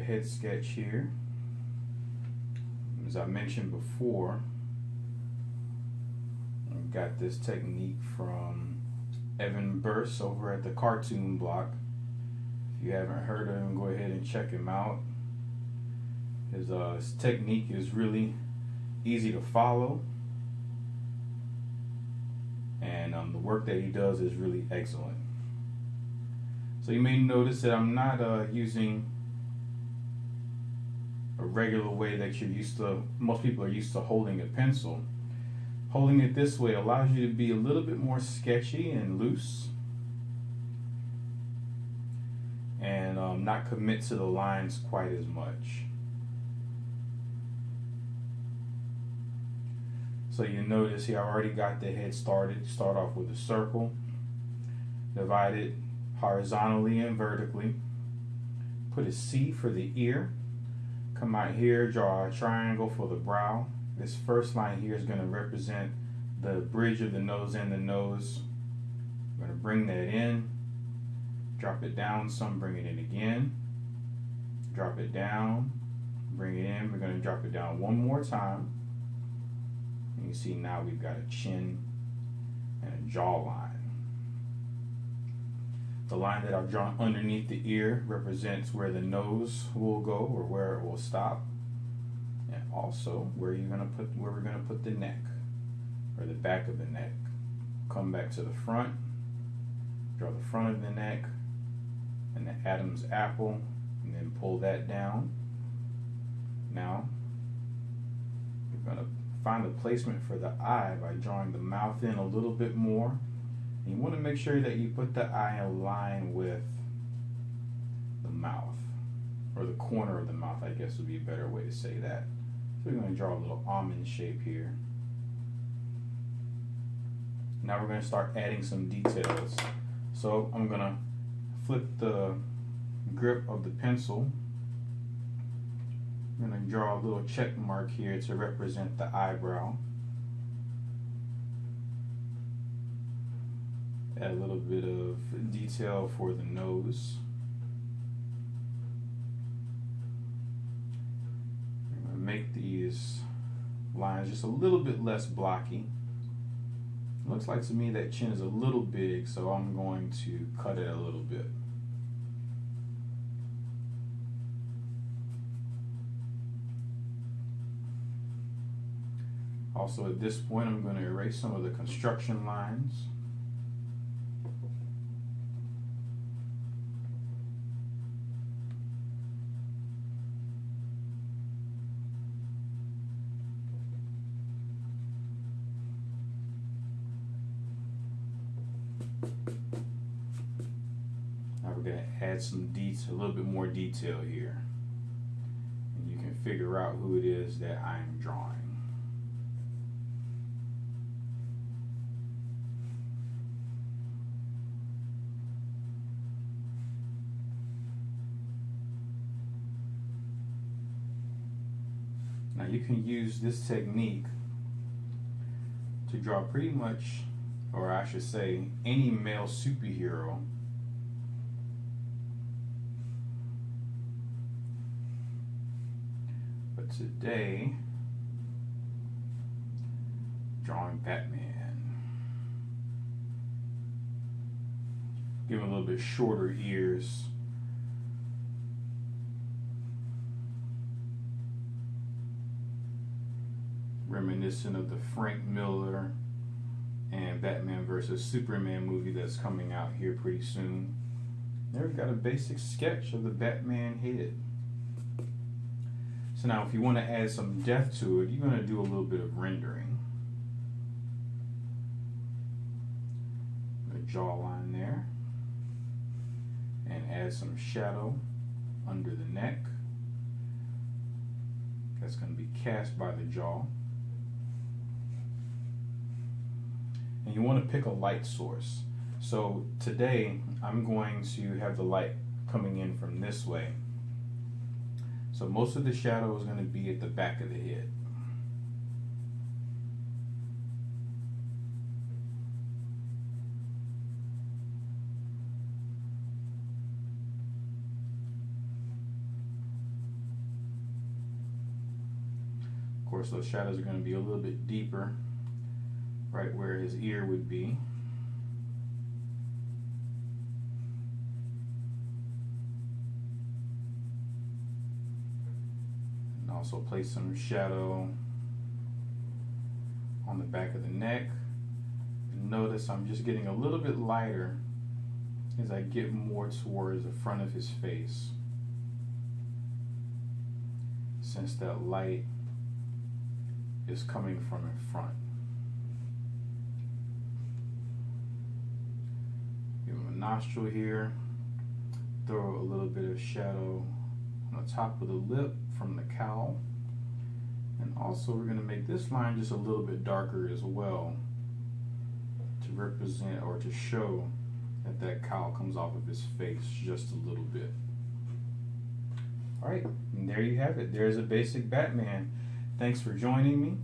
head sketch here. As I mentioned before, I've got this technique from Evan Burse over at the Cartoon Block. If you haven't heard of him, go ahead and check him out. His technique is really easy to follow, and the work that he does is really excellent. So you may notice that I'm not using a regular way that you're used to, most people are used to holding a pencil. Holding it this way allows you to be a little bit more sketchy and loose, and not commit to the lines quite as much. So you notice here I already got the head started. Start off with a circle, divide it horizontally and vertically, put a C for the ear, come out here, draw a triangle for the brow. This first line here is going to represent the bridge of the nose and the nose. I'm going to bring that in, drop it down some, bring it in again, drop it down, bring it in. We're going to drop it down one more time. And you see now we've got a chin and a jawline. The line that I've drawn underneath the ear represents where the nose will go or where it will stop, and also where we're gonna put the neck or the back of the neck. Come back to the front, draw the front of the neck and the Adam's apple, and then pull that down. Now we're gonna find the placement for the eye by drawing the mouth in a little bit more. And you want to make sure that you put the eye in line with the mouth, or the corner of the mouth, I guess would be a better way to say that. So we're going to draw a little almond shape here. Now we're going to start adding some details. So I'm going to flip the grip of the pencil. I'm going to draw a little check mark here to represent the eyebrow. Add a little bit of detail for the nose. I'm going to make these lines just a little bit less blocky. Looks like to me that chin is a little big, so I'm going to cut it a little bit. Also, at this point, I'm going to erase some of the construction lines. Now we're going to add some detail, a little bit more detail here. And you can figure out who it is that I'm drawing. Now you can use this technique to draw pretty much, or I should say, any male superhero. But today, drawing Batman. Give him a little bit shorter ears. Reminiscent of the Frank Miller and Batman vs. Superman movie that's coming out here pretty soon. There we've got a basic sketch of the Batman head. So now if you want to add some depth to it, you're going to do a little bit of rendering. A jawline there. And add some shadow under the neck. That's going to be cast by the jaw. And you want to pick a light source. So today I'm going to have the light coming in from this way. So most of the shadow is going to be at the back of the head. course, those shadows are going to be a little bit deeper, right where his ear would be. And also place some shadow on the back of the neck. And notice I'm just getting a little bit lighter as I get more towards the front of his face, since that light is coming from in front. Give him a nostril here. Throw a little bit of shadow on the top of the lip from the cowl. And also we're going to make this line just a little bit darker as well, to represent or to show that that cowl comes off of his face just a little bit. Alright, and there you have it. There's a basic Batman. Thanks for joining me.